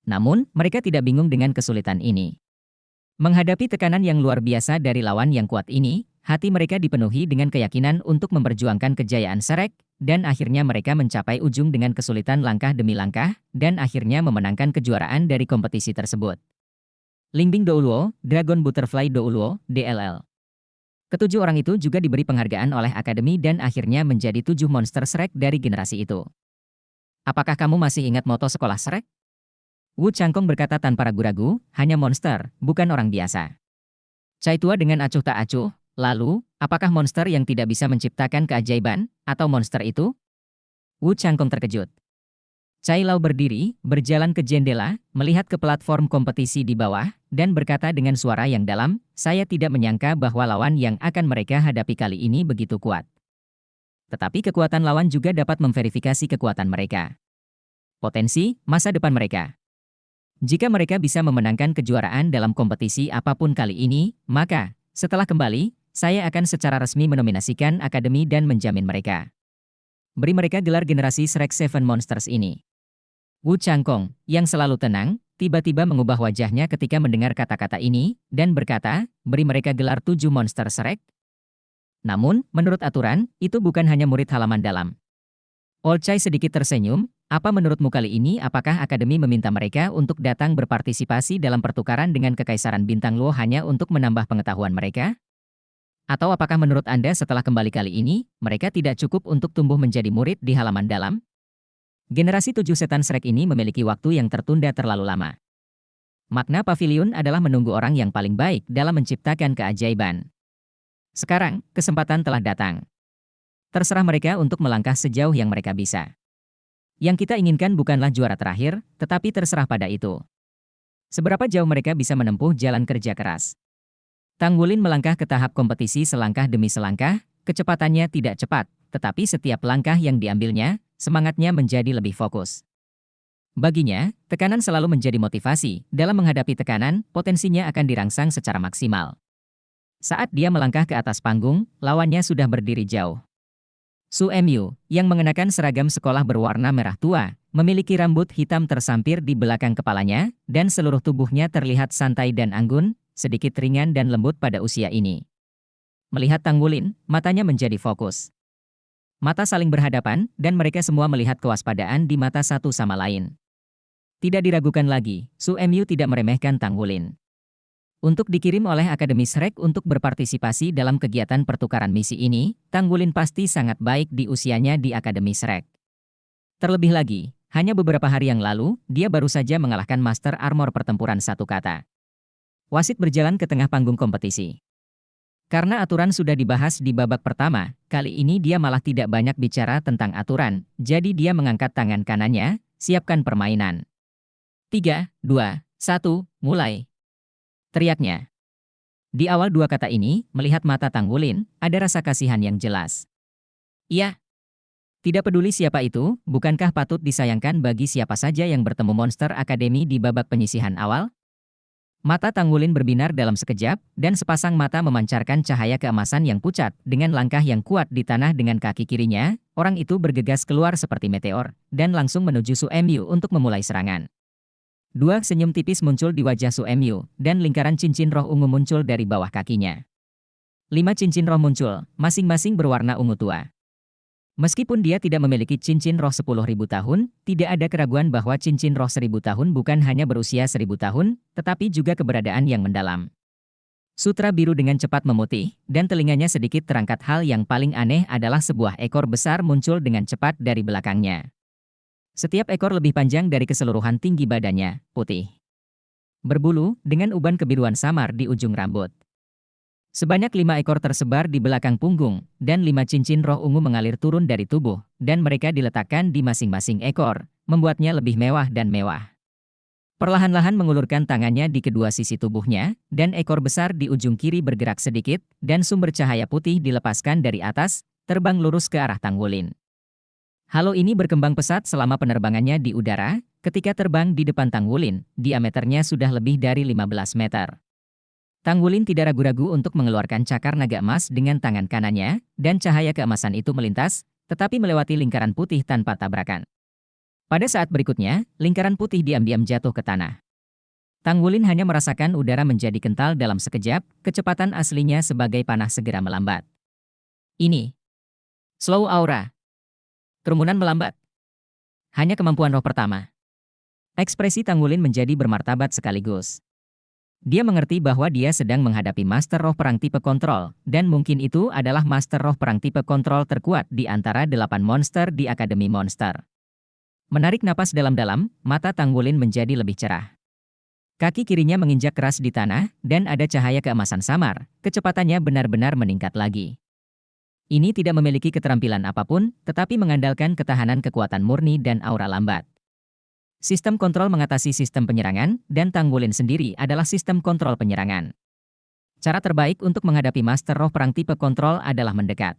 Namun, mereka tidak bingung dengan kesulitan ini. Menghadapi tekanan yang luar biasa dari lawan yang kuat ini, hati mereka dipenuhi dengan keyakinan untuk memperjuangkan kejayaan Shrek, dan akhirnya mereka mencapai ujung dengan kesulitan langkah demi langkah, dan akhirnya memenangkan kejuaraan dari kompetisi tersebut. Lingbing Douluo, Dragon Butterfly Douluo, DLL. Ketujuh orang itu juga diberi penghargaan oleh Akademi dan akhirnya menjadi 7 monster Shrek dari generasi itu. Apakah kamu masih ingat moto sekolah Shrek? Wu Changkong berkata tanpa ragu-ragu, hanya monster, bukan orang biasa. Cai Tua dengan acuh tak acuh, lalu, apakah monster yang tidak bisa menciptakan keajaiban, atau monster itu? Wu Changkong terkejut. Cai Lao berdiri, berjalan ke jendela, melihat ke platform kompetisi di bawah, dan berkata dengan suara yang dalam, saya tidak menyangka bahwa lawan yang akan mereka hadapi kali ini begitu kuat. Tetapi kekuatan lawan juga dapat memverifikasi kekuatan mereka. Potensi, masa depan mereka. Jika mereka bisa memenangkan kejuaraan dalam kompetisi apapun kali ini, maka, setelah kembali, saya akan secara resmi menominasikan Akademi dan menjamin mereka. Beri mereka gelar generasi Shrek Seven Monsters ini. Wu Changkong, yang selalu tenang, tiba-tiba mengubah wajahnya ketika mendengar kata-kata ini, dan berkata, beri mereka gelar 7 monster Shrek. Namun, menurut aturan, itu bukan hanya murid halaman dalam. Old Chai sedikit tersenyum, apa menurutmu kali ini apakah Akademi meminta mereka untuk datang berpartisipasi dalam pertukaran dengan Kekaisaran Bintang Luo hanya untuk menambah pengetahuan mereka? Atau apakah menurut Anda setelah kembali kali ini, mereka tidak cukup untuk tumbuh menjadi murid di halaman dalam? Generasi 7 setan Shrek ini memiliki waktu yang tertunda terlalu lama. Makna pavilion adalah menunggu orang yang paling baik dalam menciptakan keajaiban. Sekarang, kesempatan telah datang. Terserah mereka untuk melangkah sejauh yang mereka bisa. Yang kita inginkan bukanlah juara terakhir, tetapi terserah pada itu. Seberapa jauh mereka bisa menempuh jalan kerja keras. Tang Wulin melangkah ke tahap kompetisi selangkah demi selangkah, kecepatannya tidak cepat, tetapi setiap langkah yang diambilnya, semangatnya menjadi lebih fokus. Baginya, tekanan selalu menjadi motivasi, dalam menghadapi tekanan, potensinya akan dirangsang secara maksimal. Saat dia melangkah ke atas panggung, lawannya sudah berdiri jauh. Su Mu, yang mengenakan seragam sekolah berwarna merah tua, memiliki rambut hitam tersampir di belakang kepalanya, dan seluruh tubuhnya terlihat santai dan anggun, sedikit ringan dan lembut pada usia ini. Melihat Tang Wulin, matanya menjadi fokus. Mata saling berhadapan, dan mereka semua melihat kewaspadaan di mata satu sama lain. Tidak diragukan lagi, Su Mu tidak meremehkan Tang Wulin. Untuk dikirim oleh Akademi Shrek untuk berpartisipasi dalam kegiatan pertukaran misi ini, Tang Wulin pasti sangat baik di usianya di Akademi Shrek. Terlebih lagi, hanya beberapa hari yang lalu, dia baru saja mengalahkan Master Armor pertempuran satu kata. Wasit berjalan ke tengah panggung kompetisi. Karena aturan sudah dibahas di babak pertama, kali ini dia malah tidak banyak bicara tentang aturan, jadi dia mengangkat tangan kanannya, siapkan permainan. 3, 2, 1, mulai. Teriaknya. Di awal dua kata ini, melihat mata Tang Wulin, ada rasa kasihan yang jelas. Iya. Tidak peduli siapa itu, bukankah patut disayangkan bagi siapa saja yang bertemu monster akademi di babak penyisihan awal? Mata Tang Wulin berbinar dalam sekejap, dan sepasang mata memancarkan cahaya keemasan yang pucat. Dengan langkah yang kuat di tanah dengan kaki kirinya, orang itu bergegas keluar seperti meteor, dan langsung menuju Su Mu untuk memulai serangan. Dua senyum tipis muncul di wajah Su Mu, dan lingkaran cincin roh ungu muncul dari bawah kakinya. 5 cincin roh muncul, masing-masing berwarna ungu tua. Meskipun dia tidak memiliki cincin roh 10.000 tahun, tidak ada keraguan bahwa cincin roh 1.000 tahun bukan hanya berusia 1.000 tahun, tetapi juga keberadaan yang mendalam. Sutra biru dengan cepat memutih, dan telinganya sedikit terangkat. Hal yang paling aneh adalah sebuah ekor besar muncul dengan cepat dari belakangnya. Setiap ekor lebih panjang dari keseluruhan tinggi badannya, putih. Berbulu, dengan uban kebiruan samar di ujung rambut. Sebanyak 5 ekor tersebar di belakang punggung, dan 5 cincin roh ungu mengalir turun dari tubuh, dan mereka diletakkan di masing-masing ekor, membuatnya lebih mewah dan mewah. Perlahan-lahan mengulurkan tangannya di kedua sisi tubuhnya, dan ekor besar di ujung kiri bergerak sedikit, dan sumber cahaya putih dilepaskan dari atas, terbang lurus ke arah Tang Wulin. Halo ini berkembang pesat selama penerbangannya di udara, ketika terbang di depan Tang Wulin, diameternya sudah lebih dari 15 meter. Tang Wulin tidak ragu-ragu untuk mengeluarkan cakar naga emas dengan tangan kanannya, dan cahaya keemasan itu melintas, tetapi melewati lingkaran putih tanpa tabrakan. Pada saat berikutnya, lingkaran putih diam-diam jatuh ke tanah. Tang Wulin hanya merasakan udara menjadi kental dalam sekejap, kecepatan aslinya sebagai panah segera melambat. Ini. Slow aura. Kerumunan melambat. Hanya kemampuan roh pertama. Ekspresi Tang Wulin menjadi bermartabat sekaligus. Dia mengerti bahwa dia sedang menghadapi Master Roh Perang tipe kontrol, dan mungkin itu adalah Master Roh Perang tipe kontrol terkuat di antara 8 monster di Akademi Monster. Menarik napas dalam-dalam, mata Tang Wulin menjadi lebih cerah. Kaki kirinya menginjak keras di tanah, dan ada cahaya keemasan samar, kecepatannya benar-benar meningkat lagi. Ini tidak memiliki keterampilan apapun, tetapi mengandalkan ketahanan kekuatan murni dan aura lambat. Sistem kontrol mengatasi sistem penyerangan, dan Tang Wulin sendiri adalah sistem kontrol penyerangan. Cara terbaik untuk menghadapi Master Roh Perang tipe kontrol adalah mendekat.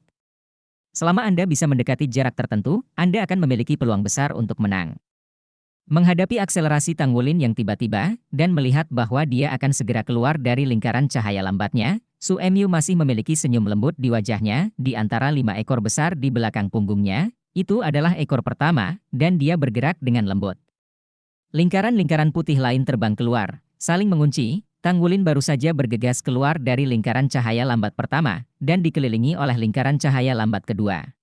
Selama Anda bisa mendekati jarak tertentu, Anda akan memiliki peluang besar untuk menang. Menghadapi akselerasi Tang Wulin yang tiba-tiba, dan melihat bahwa dia akan segera keluar dari lingkaran cahaya lambatnya, Su Emyu masih memiliki senyum lembut di wajahnya, di antara 5 ekor besar di belakang punggungnya, itu adalah ekor pertama, dan dia bergerak dengan lembut. Lingkaran-lingkaran putih lain terbang keluar, saling mengunci. Tang Wulin baru saja bergegas keluar dari lingkaran cahaya lambat pertama, dan dikelilingi oleh lingkaran cahaya lambat kedua.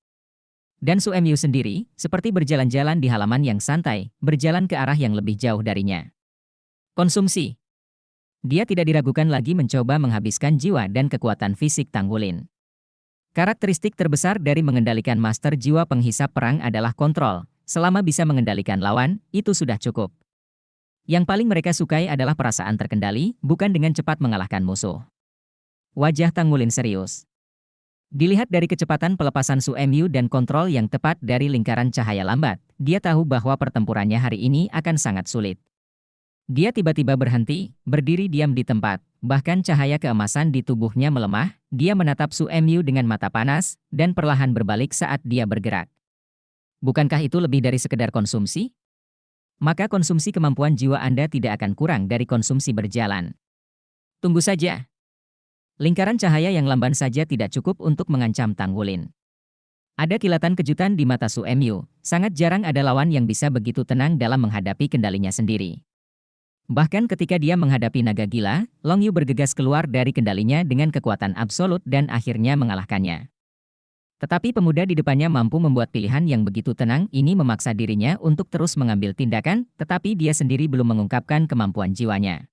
Dan Su Emyu sendiri, seperti berjalan-jalan di halaman yang santai, berjalan ke arah yang lebih jauh darinya. Konsumsi. Dia tidak diragukan lagi mencoba menghabiskan jiwa dan kekuatan fisik Tang Wulin. Karakteristik terbesar dari mengendalikan master jiwa penghisap perang adalah kontrol. Selama bisa mengendalikan lawan, itu sudah cukup. Yang paling mereka sukai adalah perasaan terkendali, bukan dengan cepat mengalahkan musuh. Wajah Tang Wulin serius. Dilihat dari kecepatan pelepasan Su Emyu dan kontrol yang tepat dari lingkaran cahaya lambat, dia tahu bahwa pertempurannya hari ini akan sangat sulit. Dia tiba-tiba berhenti, berdiri diam di tempat, bahkan cahaya keemasan di tubuhnya melemah, dia menatap Su Emyu dengan mata panas, dan perlahan berbalik saat dia bergerak. Bukankah itu lebih dari sekedar konsumsi? Maka konsumsi kemampuan jiwa Anda tidak akan kurang dari konsumsi berjalan. Tunggu saja. Lingkaran cahaya yang lamban saja tidak cukup untuk mengancam Tang Wulin. Ada kilatan kejutan di mata Su Emyu, sangat jarang ada lawan yang bisa begitu tenang dalam menghadapi kendalinya sendiri. Bahkan ketika dia menghadapi naga gila, Long Yu bergegas keluar dari kendalinya dengan kekuatan absolut dan akhirnya mengalahkannya. Tetapi pemuda di depannya mampu membuat pilihan yang begitu tenang ini memaksa dirinya untuk terus mengambil tindakan, tetapi dia sendiri belum mengungkapkan kemampuan jiwanya.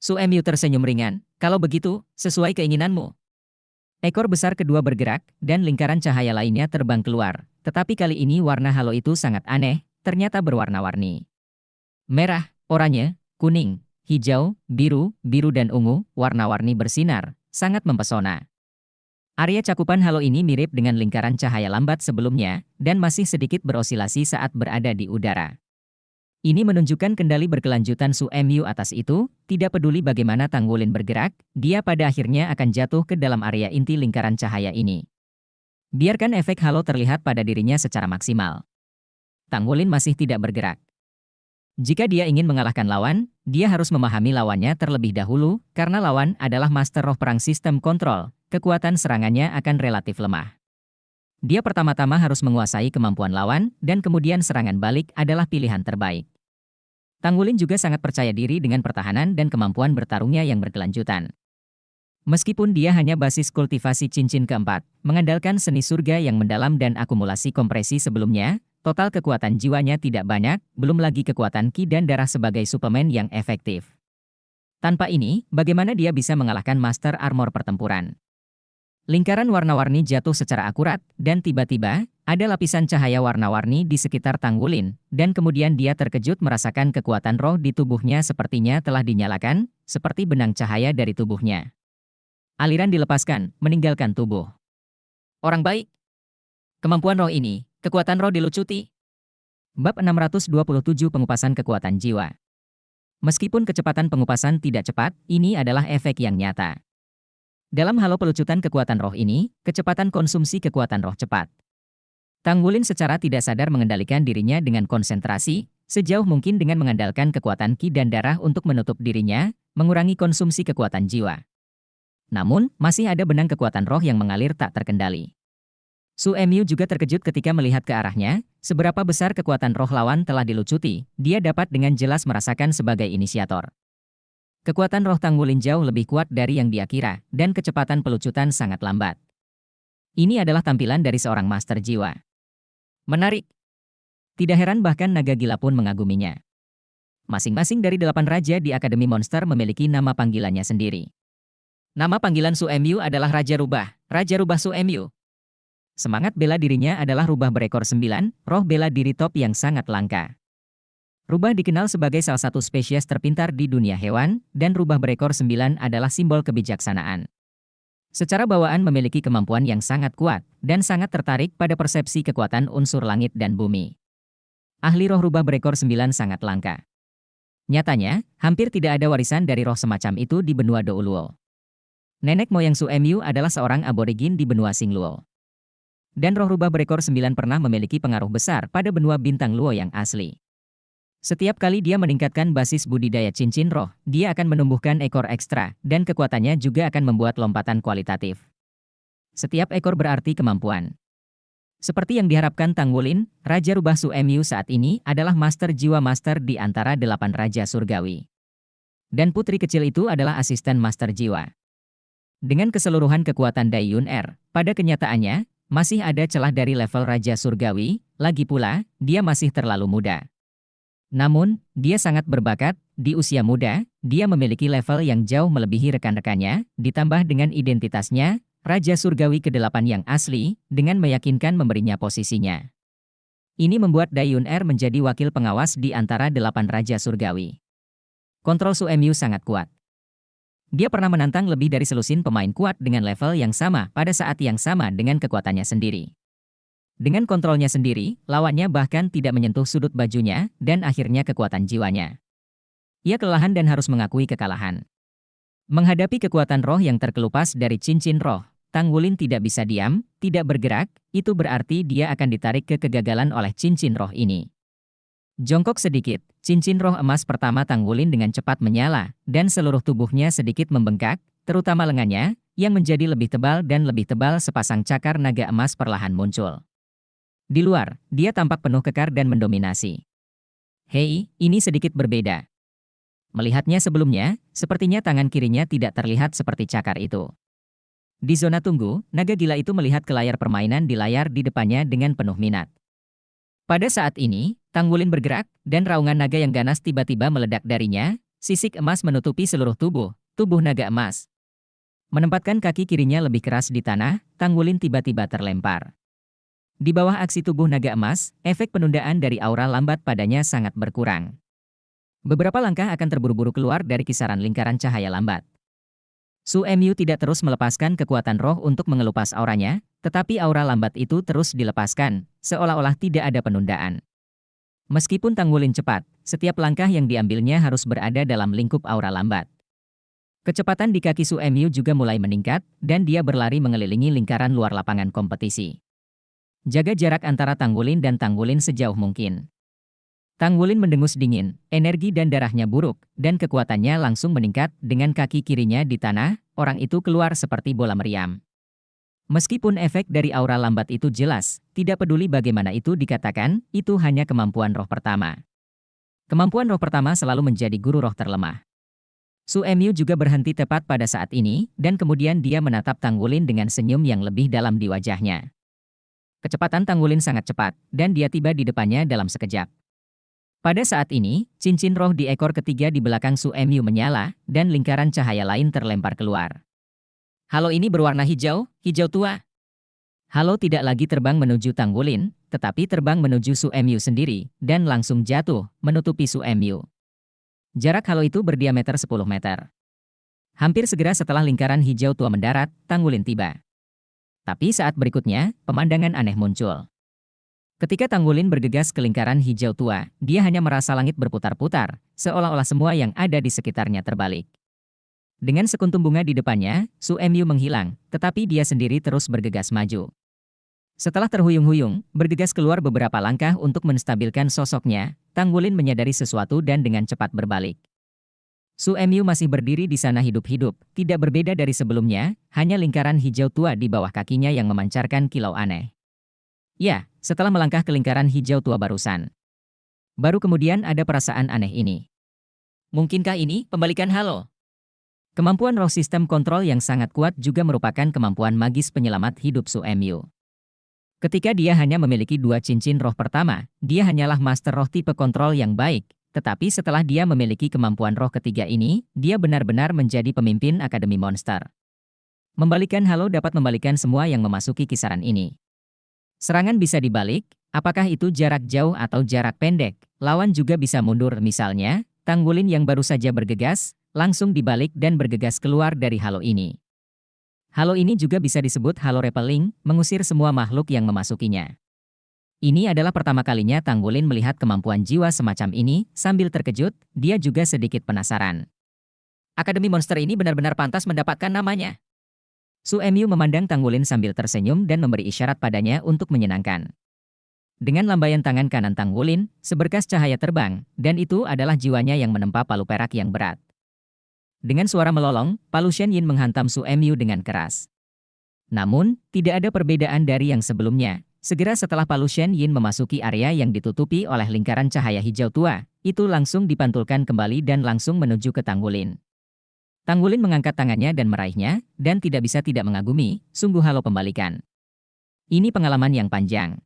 Su Emyu tersenyum ringan. Kalau begitu, sesuai keinginanmu. Ekor besar kedua bergerak, dan lingkaran cahaya lainnya terbang keluar. Tetapi kali ini warna halo itu sangat aneh, ternyata berwarna-warni. Merah, oranye, kuning, hijau, biru, biru dan ungu, warna-warni bersinar, sangat mempesona. Area cakupan halo ini mirip dengan lingkaran cahaya lambat sebelumnya, dan masih sedikit berosilasi saat berada di udara. Ini menunjukkan kendali berkelanjutan Su Emyu atas itu, tidak peduli bagaimana Tang Wulin bergerak, dia pada akhirnya akan jatuh ke dalam area inti lingkaran cahaya ini. Biarkan efek halo terlihat pada dirinya secara maksimal. Tang Wulin masih tidak bergerak. Jika dia ingin mengalahkan lawan, dia harus memahami lawannya terlebih dahulu, karena lawan adalah master roh perang sistem kontrol, kekuatan serangannya akan relatif lemah. Dia pertama-tama harus menguasai kemampuan lawan, dan kemudian serangan balik adalah pilihan terbaik. Tang Wulin juga sangat percaya diri dengan pertahanan dan kemampuan bertarungnya yang berkelanjutan. Meskipun dia hanya basis kultivasi cincin keempat, mengandalkan seni surga yang mendalam dan akumulasi kompresi sebelumnya, total kekuatan jiwanya tidak banyak, belum lagi kekuatan ki dan darah sebagai suplemen yang efektif. Tanpa ini, bagaimana dia bisa mengalahkan master armor pertempuran? Lingkaran warna-warni jatuh secara akurat, dan tiba-tiba, ada lapisan cahaya warna-warni di sekitar Tang Wulin, dan kemudian dia terkejut merasakan kekuatan roh di tubuhnya sepertinya telah dinyalakan, seperti benang cahaya dari tubuhnya. Aliran dilepaskan, meninggalkan tubuh. Orang baik. Kemampuan roh ini, kekuatan roh dilucuti. Bab 627 Pengupasan Kekuatan Jiwa. Meskipun kecepatan pengupasan tidak cepat, ini adalah efek yang nyata. Dalam halo pelucutan kekuatan roh ini, kecepatan konsumsi kekuatan roh cepat. Tang Wulin secara tidak sadar mengendalikan dirinya dengan konsentrasi, sejauh mungkin dengan mengandalkan kekuatan ki dan darah untuk menutup dirinya, mengurangi konsumsi kekuatan jiwa. Namun, masih ada benang kekuatan roh yang mengalir tak terkendali. Su Emyu juga terkejut ketika melihat ke arahnya, seberapa besar kekuatan roh lawan telah dilucuti, dia dapat dengan jelas merasakan sebagai inisiator. Kekuatan roh Tang Wulin jauh lebih kuat dari yang dia kira, dan kecepatan pelucutan sangat lambat. Ini adalah tampilan dari seorang master jiwa. Menarik. Tidak heran bahkan naga gila pun mengaguminya. Masing-masing dari 8 raja di Akademi Monster memiliki nama panggilannya sendiri. Nama panggilan Su Emyu adalah Raja Rubah Su Emyu. Semangat bela dirinya adalah rubah berekor 9, roh bela diri top yang sangat langka. Rubah dikenal sebagai salah satu spesies terpintar di dunia hewan, dan rubah berekor 9 adalah simbol kebijaksanaan. Secara bawaan memiliki kemampuan yang sangat kuat, dan sangat tertarik pada persepsi kekuatan unsur langit dan bumi. Ahli roh rubah berekor 9 sangat langka. Nyatanya, hampir tidak ada warisan dari roh semacam itu di benua Douluo. Nenek moyang Su Emyu adalah seorang aborigin di benua Singluo. Dan roh rubah berekor 9 pernah memiliki pengaruh besar pada benua bintang Luo yang asli. Setiap kali dia meningkatkan basis budidaya cincin roh, dia akan menumbuhkan ekor ekstra, dan kekuatannya juga akan membuat lompatan kualitatif. Setiap ekor berarti kemampuan. Seperti yang diharapkan Tang Wulin, Raja Rubah Su Emyu saat ini adalah master jiwa master di antara 8 Raja Surgawi. Dan putri kecil itu adalah asisten master jiwa. Dengan keseluruhan kekuatan Dai Yun Er, pada kenyataannya, masih ada celah dari level Raja Surgawi, lagi pula, dia masih terlalu muda. Namun, dia sangat berbakat, di usia muda, dia memiliki level yang jauh melebihi rekan-rekannya, ditambah dengan identitasnya, Raja Surgawi ke-8 yang asli, dengan meyakinkan memberinya posisinya. Ini membuat Dai Yun Er menjadi wakil pengawas di antara 8 Raja Surgawi. Kontrol Su Emyu sangat kuat. Dia pernah menantang lebih dari selusin pemain kuat dengan level yang sama pada saat yang sama dengan kekuatannya sendiri. Dengan kontrolnya sendiri, lawannya bahkan tidak menyentuh sudut bajunya, dan akhirnya kekuatan jiwanya. Ia kelelahan dan harus mengakui kekalahan. Menghadapi kekuatan roh yang terkelupas dari cincin roh, Tang Wulin tidak bisa diam, tidak bergerak, itu berarti dia akan ditarik ke kegagalan oleh cincin roh ini. Jongkok sedikit, cincin roh emas pertama Tang Wulin dengan cepat menyala, dan seluruh tubuhnya sedikit membengkak, terutama lengannya, yang menjadi lebih tebal dan lebih tebal sepasang cakar naga emas perlahan muncul. Di luar, dia tampak penuh kekar dan mendominasi. Hei, ini sedikit berbeda. Melihatnya sebelumnya, sepertinya tangan kirinya tidak terlihat seperti cakar itu. Di zona tunggu, naga gila itu melihat ke layar permainan di layar di depannya dengan penuh minat. Pada saat ini, Tang Wulin bergerak, dan raungan naga yang ganas tiba-tiba meledak darinya, sisik emas menutupi seluruh tubuh naga emas. Menempatkan kaki kirinya lebih keras di tanah, Tang Wulin tiba-tiba terlempar. Di bawah aksi tubuh naga emas, efek penundaan dari aura lambat padanya sangat berkurang. Beberapa langkah akan terburu-buru keluar dari kisaran lingkaran cahaya lambat. Su Emyu tidak terus melepaskan kekuatan roh untuk mengelupas auranya, tetapi aura lambat itu terus dilepaskan, seolah-olah tidak ada penundaan. Meskipun Tang Wulin cepat, setiap langkah yang diambilnya harus berada dalam lingkup aura lambat. Kecepatan di kaki Su Emyu juga mulai meningkat, dan dia berlari mengelilingi lingkaran luar lapangan kompetisi. Jaga jarak antara Tang Wulin dan Tang Wulin sejauh mungkin. Tang Wulin mendengus dingin, energi dan darahnya buruk, dan kekuatannya langsung meningkat dengan kaki kirinya di tanah, orang itu keluar seperti bola meriam. Meskipun efek dari aura lambat itu jelas, tidak peduli bagaimana itu dikatakan, itu hanya kemampuan roh pertama. Kemampuan roh pertama selalu menjadi guru roh terlemah. Su Emyu juga berhenti tepat pada saat ini, dan kemudian dia menatap Tang Wulin dengan senyum yang lebih dalam di wajahnya. Kecepatan Tang Wulin sangat cepat, dan dia tiba di depannya dalam sekejap. Pada saat ini, cincin roh di ekor ketiga di belakang Su Emyu menyala, dan lingkaran cahaya lain terlempar keluar. Halo ini berwarna hijau, hijau tua. Halo tidak lagi terbang menuju Tang Wulin, tetapi terbang menuju Su Emyu sendiri, dan langsung jatuh, menutupi Su Emyu. Jarak halo itu berdiameter 10 meter. Hampir segera setelah lingkaran hijau tua mendarat, Tang Wulin tiba. Tapi saat berikutnya, pemandangan aneh muncul. Ketika Tang Wulin bergegas ke lingkaran hijau tua, dia hanya merasa langit berputar-putar, seolah-olah semua yang ada di sekitarnya terbalik. Dengan sekuntum bunga di depannya, Su Emyu menghilang, tetapi dia sendiri terus bergegas maju. Setelah terhuyung-huyung, bergegas keluar beberapa langkah untuk menstabilkan sosoknya, Tang Wulin menyadari sesuatu dan dengan cepat berbalik. Su Emyu masih berdiri di sana hidup-hidup, tidak berbeda dari sebelumnya, hanya lingkaran hijau tua di bawah kakinya yang memancarkan kilau aneh. Ya, setelah melangkah ke lingkaran hijau tua barusan. Baru kemudian ada perasaan aneh ini. Mungkinkah ini pembalikan halo? Kemampuan roh sistem kontrol yang sangat kuat juga merupakan kemampuan magis penyelamat hidup Su Emyu. Ketika dia hanya memiliki dua cincin roh pertama, dia hanyalah master roh tipe kontrol yang baik. Tetapi setelah dia memiliki kemampuan roh ketiga ini, dia benar-benar menjadi pemimpin Akademi Monster. Membalikan halo dapat membalikan semua yang memasuki kisaran ini. Serangan bisa dibalik, apakah itu jarak jauh atau jarak pendek. Lawan juga bisa mundur, misalnya, Tanggulin yang baru saja bergegas, langsung dibalik dan bergegas keluar dari halo ini. Halo ini juga bisa disebut halo repelling, mengusir semua makhluk yang memasukinya. Ini adalah pertama kalinya Tanggulin melihat kemampuan jiwa semacam ini, sambil terkejut, dia juga sedikit penasaran. Akademi Monster ini benar-benar pantas mendapatkan namanya. Su Emyu memandang Tanggulin sambil tersenyum dan memberi isyarat padanya untuk menyenangkan. Dengan lambaian tangan kanan Tanggulin, seberkas cahaya terbang, dan itu adalah jiwanya yang menempa palu perak yang berat. Dengan suara melolong, palu Shen Yin menghantam Su Emyu dengan keras. Namun, tidak ada perbedaan dari yang sebelumnya. Segera setelah palu Shen Yin memasuki area yang ditutupi oleh lingkaran cahaya hijau tua, itu langsung dipantulkan kembali dan langsung menuju ke Tanggulin. Tanggulin mengangkat tangannya dan meraihnya, dan tidak bisa tidak mengagumi, sungguh halo pembalikan. Ini pengalaman yang panjang.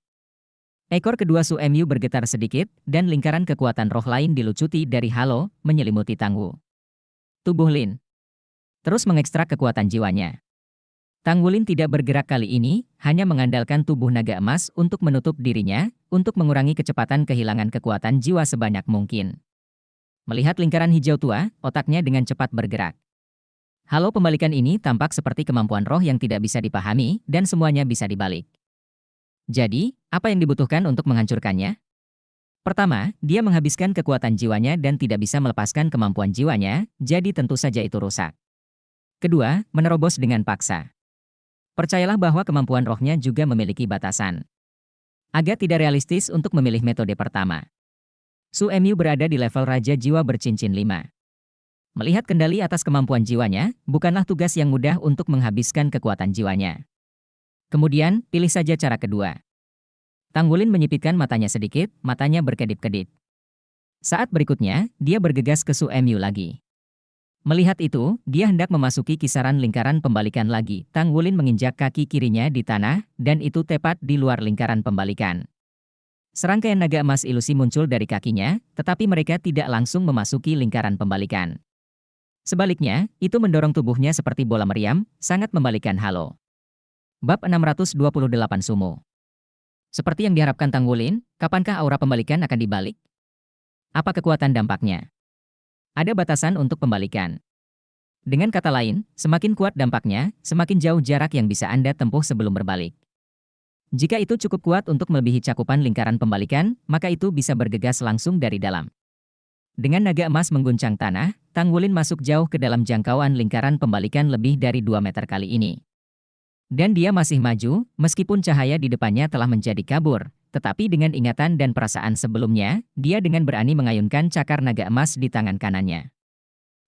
Ekor kedua Su Emyu bergetar sedikit, dan lingkaran kekuatan roh lain dilucuti dari halo, menyelimuti Tanggu. Tubuh Lin terus mengekstrak kekuatan jiwanya. Tanggulin tidak bergerak kali ini, hanya mengandalkan tubuh naga emas untuk menutup dirinya, untuk mengurangi kecepatan kehilangan kekuatan jiwa sebanyak mungkin. Melihat lingkaran hijau tua, otaknya dengan cepat bergerak. Halo pembalikan ini tampak seperti kemampuan roh yang tidak bisa dipahami, dan semuanya bisa dibalik. Jadi, apa yang dibutuhkan untuk menghancurkannya? Pertama, dia menghabiskan kekuatan jiwanya dan tidak bisa melepaskan kemampuan jiwanya, jadi tentu saja itu rusak. Kedua, menerobos dengan paksa. Percayalah bahwa kemampuan rohnya juga memiliki batasan. Agak tidak realistis untuk memilih metode pertama. Su Emyu berada di level Raja Jiwa bercincin 5. Melihat kendali atas kemampuan jiwanya, bukanlah tugas yang mudah untuk menghabiskan kekuatan jiwanya. Kemudian, pilih saja cara kedua. Tanggulin menyipitkan matanya sedikit, matanya berkedip-kedip. Saat berikutnya, dia bergegas ke Su Emyu lagi. Melihat itu, dia hendak memasuki kisaran lingkaran pembalikan lagi. Tanggulin menginjak kaki kirinya di tanah, dan itu tepat di luar lingkaran pembalikan. Serangkaian naga emas ilusi muncul dari kakinya, tetapi mereka tidak langsung memasuki lingkaran pembalikan. Sebaliknya, itu mendorong tubuhnya seperti bola meriam, sangat membalikan halo. Bab 628 Sumo. Seperti yang diharapkan Tanggulin, kapankah aura pembalikan akan dibalik? Apa kekuatan dampaknya? Ada batasan untuk pembalikan. Dengan kata lain, semakin kuat dampaknya, semakin jauh jarak yang bisa Anda tempuh sebelum berbalik. Jika itu cukup kuat untuk melebihi cakupan lingkaran pembalikan, maka itu bisa bergegas langsung dari dalam. Dengan naga emas mengguncang tanah, Tanggulin masuk jauh ke dalam jangkauan lingkaran pembalikan lebih dari 2 meter kali ini. Dan dia masih maju, meskipun cahaya di depannya telah menjadi kabur, tetapi dengan ingatan dan perasaan sebelumnya, dia dengan berani mengayunkan cakar naga emas di tangan kanannya.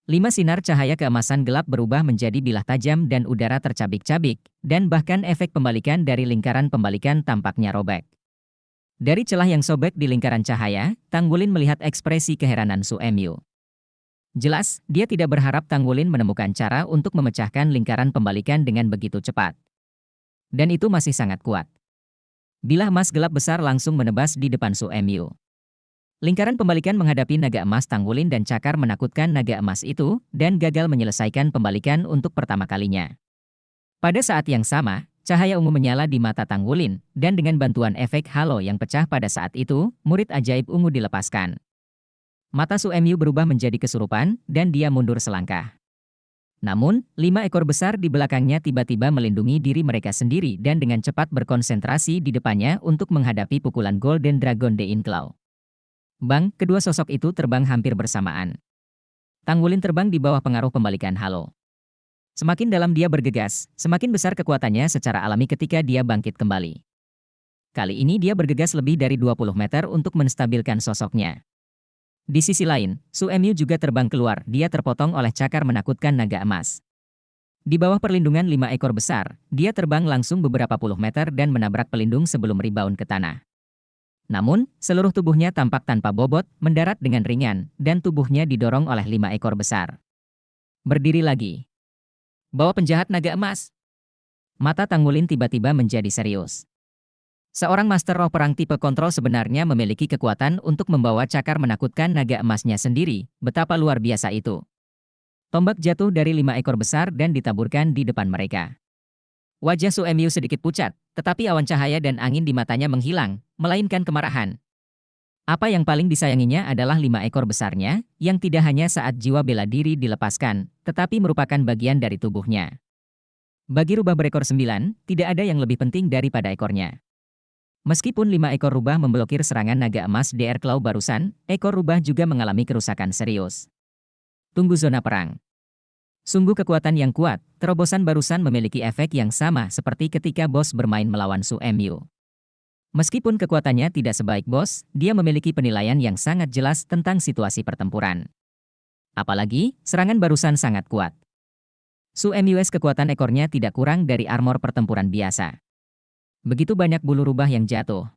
5 sinar cahaya keemasan gelap berubah menjadi bilah tajam dan udara tercabik-cabik, dan bahkan efek pembalikan dari lingkaran pembalikan tampaknya robek. Dari celah yang sobek di lingkaran cahaya, Tanggulin melihat ekspresi keheranan Su Emyu. Jelas, dia tidak berharap Tanggulin menemukan cara untuk memecahkan lingkaran pembalikan dengan begitu cepat. Dan itu masih sangat kuat. Bilah emas gelap besar langsung menebas di depan Su Emyu. Lingkaran pembalikan menghadapi naga emas Tanggulin dan cakar menakutkan naga emas itu, dan gagal menyelesaikan pembalikan untuk pertama kalinya. Pada saat yang sama, cahaya ungu menyala di mata Tanggulin, dan dengan bantuan efek halo yang pecah pada saat itu, murid ajaib ungu dilepaskan. Mata Su Emyu berubah menjadi kesurupan, dan dia mundur selangkah. Namun, 5 ekor besar di belakangnya tiba-tiba melindungi diri mereka sendiri dan dengan cepat berkonsentrasi di depannya untuk menghadapi pukulan Golden Dragon Dain Claw. Bang, kedua sosok itu terbang hampir bersamaan. Tanggulin terbang di bawah pengaruh pembalikan halo. Semakin dalam dia bergegas, semakin besar kekuatannya secara alami ketika dia bangkit kembali. Kali ini dia bergegas lebih dari 20 meter untuk menstabilkan sosoknya. Di sisi lain, Su Emyu juga terbang keluar, dia terpotong oleh cakar menakutkan naga emas. Di bawah perlindungan 5 ekor besar, dia terbang langsung beberapa puluh meter dan menabrak pelindung sebelum rebound ke tanah. Namun, seluruh tubuhnya tampak tanpa bobot, mendarat dengan ringan, dan tubuhnya didorong oleh 5 ekor besar. Berdiri lagi. Bawa penjahat naga emas. Mata Tanggulin tiba-tiba menjadi serius. Seorang master roh perang tipe kontrol sebenarnya memiliki kekuatan untuk membawa cakar menakutkan naga emasnya sendiri. Betapa luar biasa itu. Tombak jatuh dari 5 ekor besar dan ditaburkan di depan mereka. Wajah Su Emyu sedikit pucat, tetapi awan cahaya dan angin di matanya menghilang, melainkan kemarahan. Apa yang paling disayanginya adalah 5 ekor besarnya, yang tidak hanya saat jiwa bela diri dilepaskan, tetapi merupakan bagian dari tubuhnya. Bagi rubah berekor 9, tidak ada yang lebih penting daripada ekornya. Meskipun 5 ekor rubah memblokir serangan naga emas DR Claw barusan, ekor rubah juga mengalami kerusakan serius. Tunggu zona perang. Sungguh kekuatan yang kuat, terobosan barusan memiliki efek yang sama seperti ketika bos bermain melawan Su Emyu. Meskipun kekuatannya tidak sebaik bos, dia memiliki penilaian yang sangat jelas tentang situasi pertempuran. Apalagi, serangan barusan sangat kuat. Su Emyu's kekuatan ekornya tidak kurang dari armor pertempuran biasa. Begitu banyak bulu rubah yang jatuh.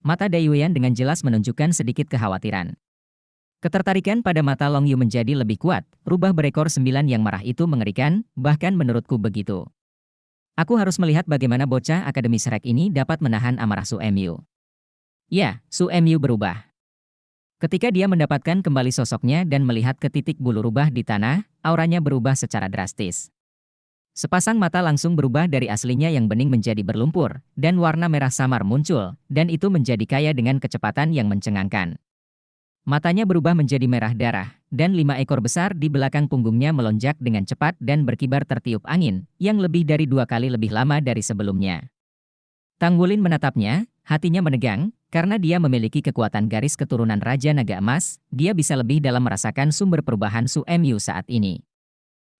Mata Dai Yuyan dengan jelas menunjukkan sedikit kekhawatiran. Ketertarikan pada mata Long Yu menjadi lebih kuat, rubah berekor 9 yang marah itu mengerikan, bahkan menurutku begitu. Aku harus melihat bagaimana bocah Akademi Shrek ini dapat menahan amarah Su Emyu. Ya, Su Emyu berubah. Ketika dia mendapatkan kembali sosoknya dan melihat ke titik bulu rubah di tanah, auranya berubah secara drastis. Sepasang mata langsung berubah dari aslinya yang bening menjadi berlumpur, dan warna merah samar muncul, dan itu menjadi kaya dengan kecepatan yang mencengangkan. Matanya berubah menjadi merah darah, dan 5 ekor besar di belakang punggungnya melonjak dengan cepat dan berkibar tertiup angin, yang lebih dari 2 kali lebih lama dari sebelumnya. Tanggulin menatapnya, hatinya menegang, karena dia memiliki kekuatan garis keturunan Raja Naga Emas, dia bisa lebih dalam merasakan sumber perubahan Su Emyu saat ini.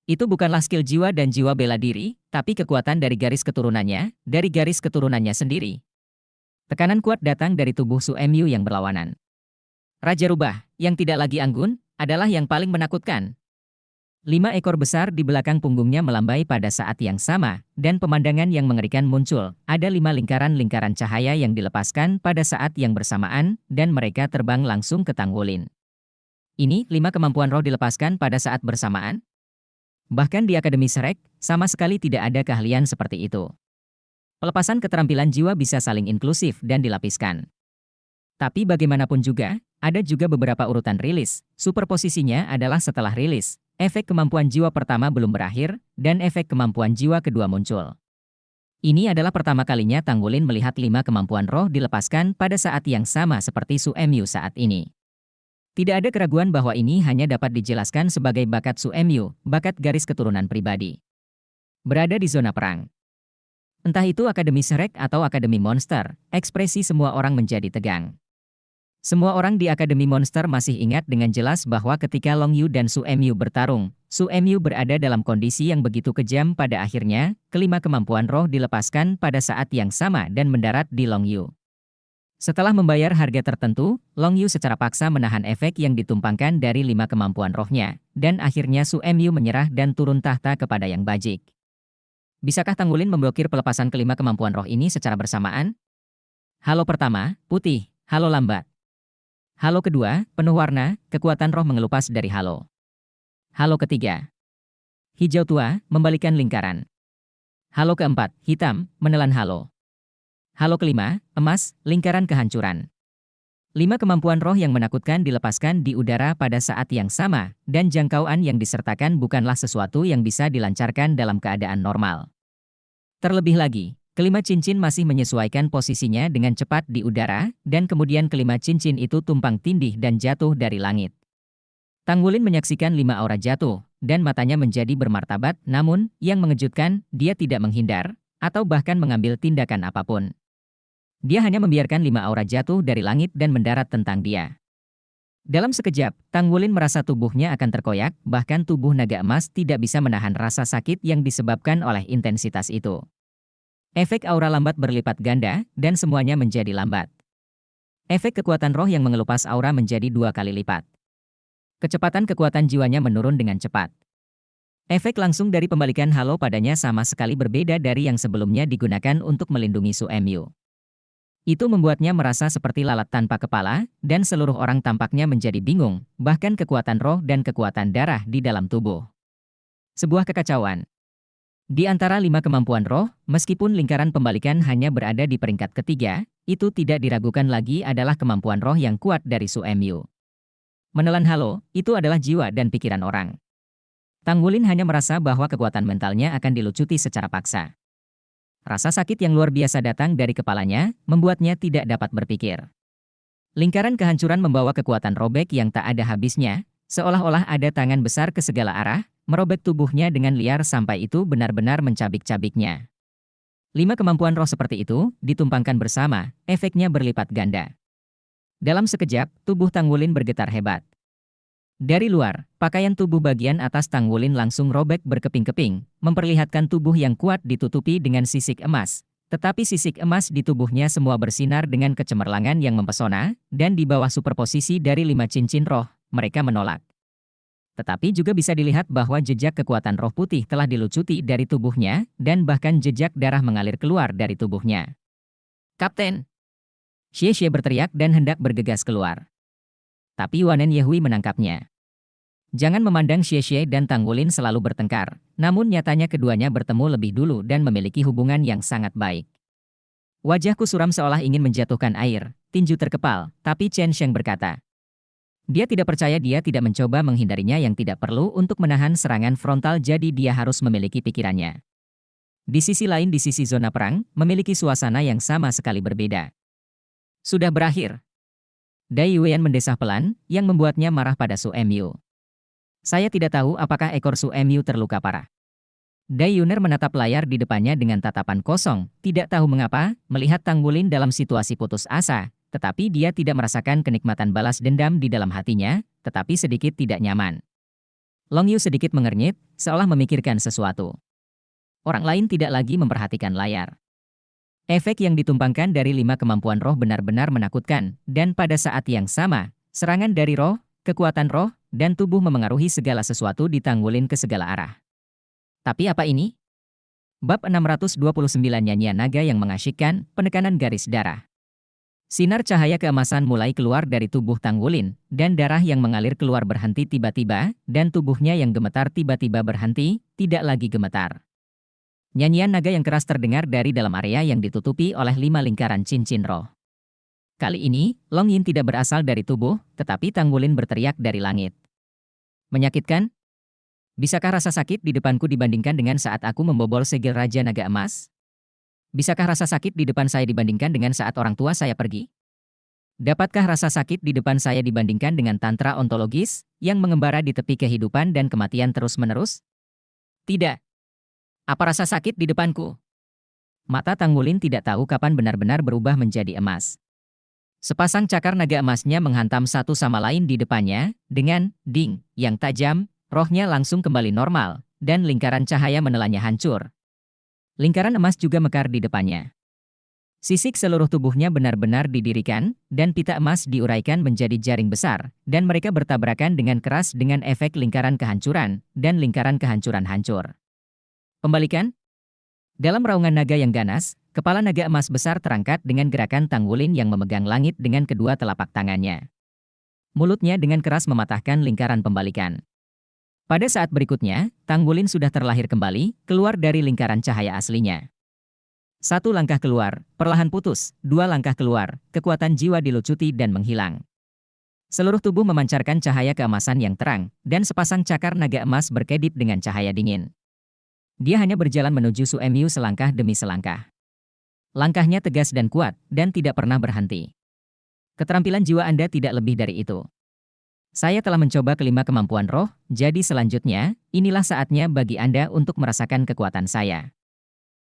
Itu bukanlah skill jiwa dan jiwa bela diri, tapi kekuatan dari garis keturunannya sendiri. Tekanan kuat datang dari tubuh Su Emyu yang berlawanan. Raja Rubah, yang tidak lagi anggun, adalah yang paling menakutkan. 5 ekor besar di belakang punggungnya melambai pada saat yang sama, dan pemandangan yang mengerikan muncul. Ada 5 lingkaran-lingkaran cahaya yang dilepaskan pada saat yang bersamaan, dan mereka terbang langsung ke Tanggulin. Ini 5 kemampuan roh dilepaskan pada saat bersamaan? Bahkan di Akademi Shrek, sama sekali tidak ada keahlian seperti itu. Pelepasan keterampilan jiwa bisa saling inklusif dan dilapiskan. Tapi bagaimanapun juga, ada juga beberapa urutan rilis. Superposisinya adalah setelah rilis, efek kemampuan jiwa pertama belum berakhir, dan efek kemampuan jiwa kedua muncul. Ini adalah pertama kalinya Tanggulin melihat 5 kemampuan roh dilepaskan pada saat yang sama seperti Su Emyu saat ini. Tidak ada keraguan bahwa ini hanya dapat dijelaskan sebagai bakat Su Emyu, bakat garis keturunan pribadi. Berada di zona perang. Entah itu Akademi Shrek atau Akademi Monster, ekspresi semua orang menjadi tegang. Semua orang di Akademi Monster masih ingat dengan jelas bahwa ketika Long Yu dan Su Emyu bertarung, Su Emyu berada dalam kondisi yang begitu kejam pada akhirnya, kelima kemampuan roh dilepaskan pada saat yang sama dan mendarat di Long Yu. Setelah membayar harga tertentu, Long Yu secara paksa menahan efek yang ditumpangkan dari 5 kemampuan rohnya, dan akhirnya Su Emyu menyerah dan turun tahta kepada Yang Bajik. Bisakah Tanggulin memblokir pelepasan kelima kemampuan roh ini secara bersamaan? Halo pertama, putih, halo lambat. Halo kedua, penuh warna, kekuatan roh mengelupas dari halo. Halo ketiga, hijau tua, membalikan lingkaran. Halo keempat, hitam, menelan halo. Halo kelima, emas, lingkaran kehancuran. 5 kemampuan roh yang menakutkan dilepaskan di udara pada saat yang sama, dan jangkauan yang disertakan bukanlah sesuatu yang bisa dilancarkan dalam keadaan normal. Terlebih lagi, kelima cincin masih menyesuaikan posisinya dengan cepat di udara, dan kemudian kelima cincin itu tumpang tindih dan jatuh dari langit. Tanggulin menyaksikan 5 aura jatuh, dan matanya menjadi bermartabat, namun, yang mengejutkan, dia tidak menghindar, atau bahkan mengambil tindakan apapun. Dia hanya membiarkan 5 aura jatuh dari langit dan mendarat tentang dia. Dalam sekejap, Tanggulin merasa tubuhnya akan terkoyak, bahkan tubuh naga emas tidak bisa menahan rasa sakit yang disebabkan oleh intensitas itu. Efek aura lambat berlipat ganda, dan semuanya menjadi lambat. Efek kekuatan roh yang mengelupas aura menjadi 2 kali lipat. Kecepatan kekuatan jiwanya menurun dengan cepat. Efek langsung dari pembalikan halo padanya sama sekali berbeda dari yang sebelumnya digunakan untuk melindungi Su Emyu. Itu membuatnya merasa seperti lalat tanpa kepala, dan seluruh orang tampaknya menjadi bingung, bahkan kekuatan roh dan kekuatan darah di dalam tubuh. Sebuah kekacauan. Di antara 5 kemampuan roh, meskipun lingkaran pembalikan hanya berada di peringkat ketiga, itu tidak diragukan lagi adalah kemampuan roh yang kuat dari Su Emyu. Menelan halo, itu adalah jiwa dan pikiran orang. Tang Wulin hanya merasa bahwa kekuatan mentalnya akan dilucuti secara paksa. Rasa sakit yang luar biasa datang dari kepalanya, membuatnya tidak dapat berpikir. Lingkaran kehancuran membawa kekuatan robek yang tak ada habisnya, seolah-olah ada tangan besar ke segala arah, merobek tubuhnya dengan liar sampai itu benar-benar mencabik-cabiknya. 5 kemampuan roh seperti itu, ditumpangkan bersama, efeknya berlipat ganda. Dalam sekejap, tubuh Tang Wulin bergetar hebat. Dari luar, pakaian tubuh bagian atas Tang Wulin langsung robek berkeping-keping, memperlihatkan tubuh yang kuat ditutupi dengan sisik emas. Tetapi sisik emas di tubuhnya semua bersinar dengan kecemerlangan yang mempesona, dan di bawah superposisi dari 5 cincin roh, mereka menolak. Tetapi juga bisa dilihat bahwa jejak kekuatan roh putih telah dilucuti dari tubuhnya, dan bahkan jejak darah mengalir keluar dari tubuhnya. "Kapten!" Xie Xie berteriak dan hendak bergegas keluar. Tapi Wanen Yehui menangkapnya. Jangan memandang Xie Xie dan Tang Wulin selalu bertengkar, namun nyatanya keduanya bertemu lebih dulu dan memiliki hubungan yang sangat baik. Wajahku suram seolah ingin menjatuhkan air, tinju terkepal, tapi Chen Sheng berkata. Dia tidak percaya dia tidak mencoba menghindarinya yang tidak perlu untuk menahan serangan frontal jadi dia harus memiliki pikirannya. Di sisi lain di sisi zona perang, memiliki suasana yang sama sekali berbeda. Sudah berakhir. Dai Yuan mendesah pelan, yang membuatnya marah pada Su Emyu. Saya tidak tahu apakah ekor Su Emyu terluka parah. Dai Yuner menatap layar di depannya dengan tatapan kosong, tidak tahu mengapa, melihat Tang Wulin dalam situasi putus asa, tetapi dia tidak merasakan kenikmatan balas dendam di dalam hatinya, tetapi sedikit tidak nyaman. Long Yu sedikit mengernyit, seolah memikirkan sesuatu. Orang lain tidak lagi memperhatikan layar. Efek yang ditumpangkan dari 5 kemampuan roh benar-benar menakutkan, dan pada saat yang sama, serangan dari roh, kekuatan roh, dan tubuh memengaruhi segala sesuatu di Tang Wulin ke segala arah. Tapi apa ini? Bab 629 Nyanyian Naga yang mengasyikkan, penekanan garis darah. Sinar cahaya keemasan mulai keluar dari tubuh Tang Wulin, dan darah yang mengalir keluar berhenti tiba-tiba, dan tubuhnya yang gemetar tiba-tiba berhenti, tidak lagi gemetar. Nyanyian naga yang keras terdengar dari dalam area yang ditutupi oleh 5 lingkaran cincin roh. Kali ini, Long Yin tidak berasal dari tubuh, tetapi Tang Wulin berteriak dari langit. Menyakitkan? Bisakah rasa sakit di depanku dibandingkan dengan saat aku membobol segel Raja Naga Emas? Bisakah rasa sakit di depan saya dibandingkan dengan saat orang tua saya pergi? Dapatkah rasa sakit di depan saya dibandingkan dengan tantra ontologis, yang mengembara di tepi kehidupan dan kematian terus-menerus? Tidak. Apa rasa sakit di depanku? Mata Tang Wulin tidak tahu kapan benar-benar berubah menjadi emas. Sepasang cakar naga emasnya menghantam satu sama lain di depannya, dengan ding yang tajam, rohnya langsung kembali normal, dan lingkaran cahaya menelannya hancur. Lingkaran emas juga mekar di depannya. Sisik seluruh tubuhnya benar-benar didirikan, dan pita emas diuraikan menjadi jaring besar, dan mereka bertabrakan dengan keras dengan efek lingkaran kehancuran, dan lingkaran kehancuran hancur. Pembalikan? Dalam raungan naga yang ganas, kepala naga emas besar terangkat dengan gerakan Tang Wulin yang memegang langit dengan kedua telapak tangannya. Mulutnya dengan keras mematahkan lingkaran pembalikan. Pada saat berikutnya, Tang Wulin sudah terlahir kembali, keluar dari lingkaran cahaya aslinya. 1 langkah keluar, perlahan putus, 2 langkah keluar, kekuatan jiwa dilucuti dan menghilang. Seluruh tubuh memancarkan cahaya keemasan yang terang, dan sepasang cakar naga emas berkedip dengan cahaya dingin. Dia hanya berjalan menuju Su Emyu selangkah demi selangkah. Langkahnya tegas dan kuat, dan tidak pernah berhenti. Keterampilan jiwa Anda tidak lebih dari itu. Saya telah mencoba kelima kemampuan roh, jadi selanjutnya, inilah saatnya bagi Anda untuk merasakan kekuatan saya.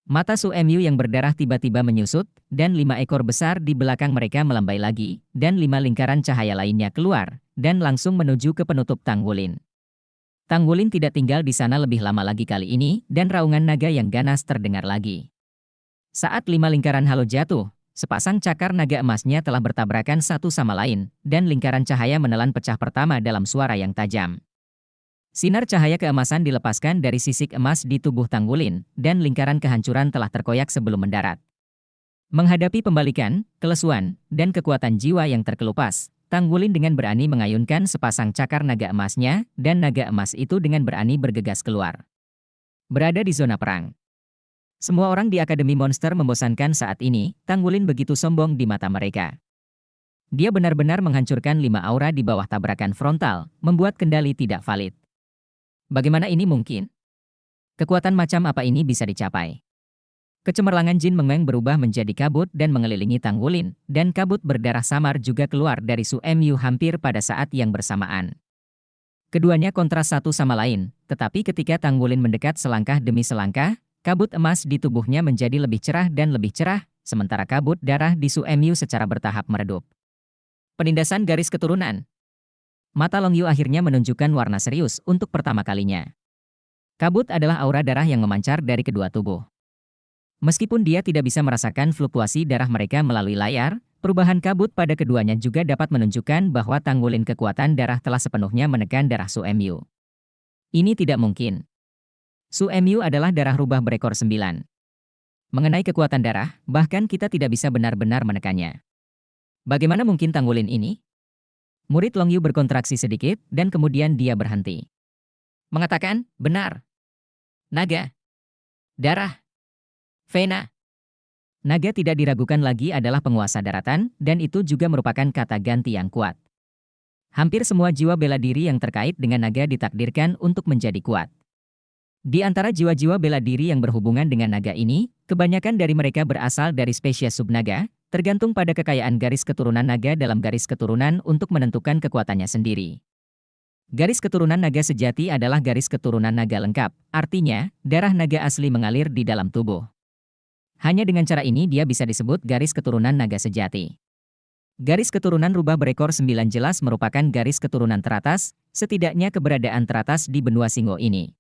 Mata Su Emyu yang berdarah tiba-tiba menyusut, dan 5 ekor besar di belakang mereka melambai lagi, dan 5 lingkaran cahaya lainnya keluar, dan langsung menuju ke penutup Tang Wulin. Tang Wulin tidak tinggal di sana lebih lama lagi kali ini, dan raungan naga yang ganas terdengar lagi. Saat 5 lingkaran halo jatuh, sepasang cakar naga emasnya telah bertabrakan satu sama lain, dan lingkaran cahaya menelan pecah pertama dalam suara yang tajam. Sinar cahaya keemasan dilepaskan dari sisik emas di tubuh Tanggulin, dan lingkaran kehancuran telah terkoyak sebelum mendarat. Menghadapi pembalikan, kelesuan, dan kekuatan jiwa yang terkelupas, Tanggulin dengan berani mengayunkan sepasang cakar naga emasnya, dan naga emas itu dengan berani bergegas keluar. Berada di zona perang. Semua orang di Akademi Monster membosankan saat ini, Tanggulin begitu sombong di mata mereka. Dia benar-benar menghancurkan 5 aura di bawah tabrakan frontal, membuat kendali tidak valid. Bagaimana ini mungkin? Kekuatan macam apa ini bisa dicapai? Kecemerlangan Jin Mengmeng berubah menjadi kabut dan mengelilingi Tanggulin, dan kabut berdarah samar juga keluar dari Su Mu hampir pada saat yang bersamaan. Keduanya kontras satu sama lain, tetapi ketika Tanggulin mendekat selangkah demi selangkah, kabut emas di tubuhnya menjadi lebih cerah dan lebih cerah, sementara kabut darah di Su Mu secara bertahap meredup. Penindasan garis keturunan. Mata Long Yu akhirnya menunjukkan warna serius untuk pertama kalinya. Kabut adalah aura darah yang memancar dari kedua tubuh. Meskipun dia tidak bisa merasakan fluktuasi darah mereka melalui layar, perubahan kabut pada keduanya juga dapat menunjukkan bahwa Tanggulin kekuatan darah telah sepenuhnya menekan darah Su Mu. Ini tidak mungkin. Su Mu adalah darah rubah berekor 9. Mengenai kekuatan darah, bahkan kita tidak bisa benar-benar menekannya. Bagaimana mungkin Tanggulin ini? Murid Long Yu berkontraksi sedikit, dan kemudian dia berhenti. Mengatakan, benar. Naga. Darah. Vena. Naga tidak diragukan lagi adalah penguasa daratan, dan itu juga merupakan kata ganti yang kuat. Hampir semua jiwa bela diri yang terkait dengan naga ditakdirkan untuk menjadi kuat. Di antara jiwa-jiwa bela diri yang berhubungan dengan naga ini, kebanyakan dari mereka berasal dari spesies subnaga, tergantung pada kekayaan garis keturunan naga dalam garis keturunan untuk menentukan kekuatannya sendiri. Garis keturunan naga sejati adalah garis keturunan naga lengkap, artinya, darah naga asli mengalir di dalam tubuh. Hanya dengan cara ini dia bisa disebut garis keturunan naga sejati. Garis keturunan rubah berekor 9 jelas merupakan garis keturunan teratas, setidaknya keberadaan teratas di benua Singo ini.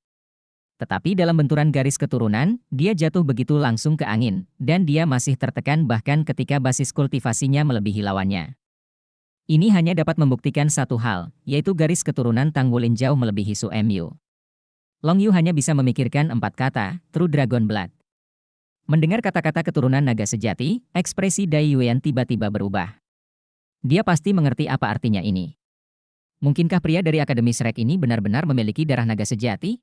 Tetapi dalam benturan garis keturunan, dia jatuh begitu langsung ke angin, dan dia masih tertekan bahkan ketika basis kultivasinya melebihi lawannya. Ini hanya dapat membuktikan satu hal, yaitu garis keturunan Tanggulin jauh melebihi Su Mu. Long Yu hanya bisa memikirkan 4 kata, True Dragon Blood. Mendengar kata-kata keturunan naga sejati, ekspresi Dai Yuan tiba-tiba berubah. Dia pasti mengerti apa artinya ini. Mungkinkah pria dari Akademi Shrek ini benar-benar memiliki darah naga sejati?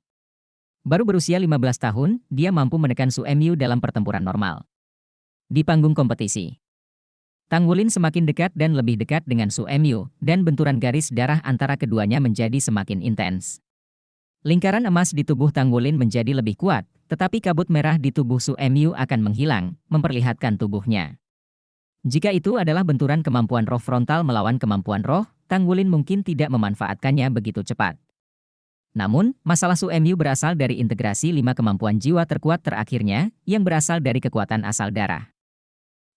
Baru berusia 15 tahun, dia mampu menekan Su Mu dalam pertempuran normal. Di panggung kompetisi, Tanggulin semakin dekat dan lebih dekat dengan Su Mu, dan benturan garis darah antara keduanya menjadi semakin intens. Lingkaran emas di tubuh Tanggulin menjadi lebih kuat, tetapi kabut merah di tubuh Su Mu akan menghilang, memperlihatkan tubuhnya. Jika itu adalah benturan kemampuan roh frontal melawan kemampuan roh, Tanggulin mungkin tidak memanfaatkannya begitu cepat. Namun, masalah Su Mu berasal dari integrasi 5 kemampuan jiwa terkuat terakhirnya, yang berasal dari kekuatan asal darah.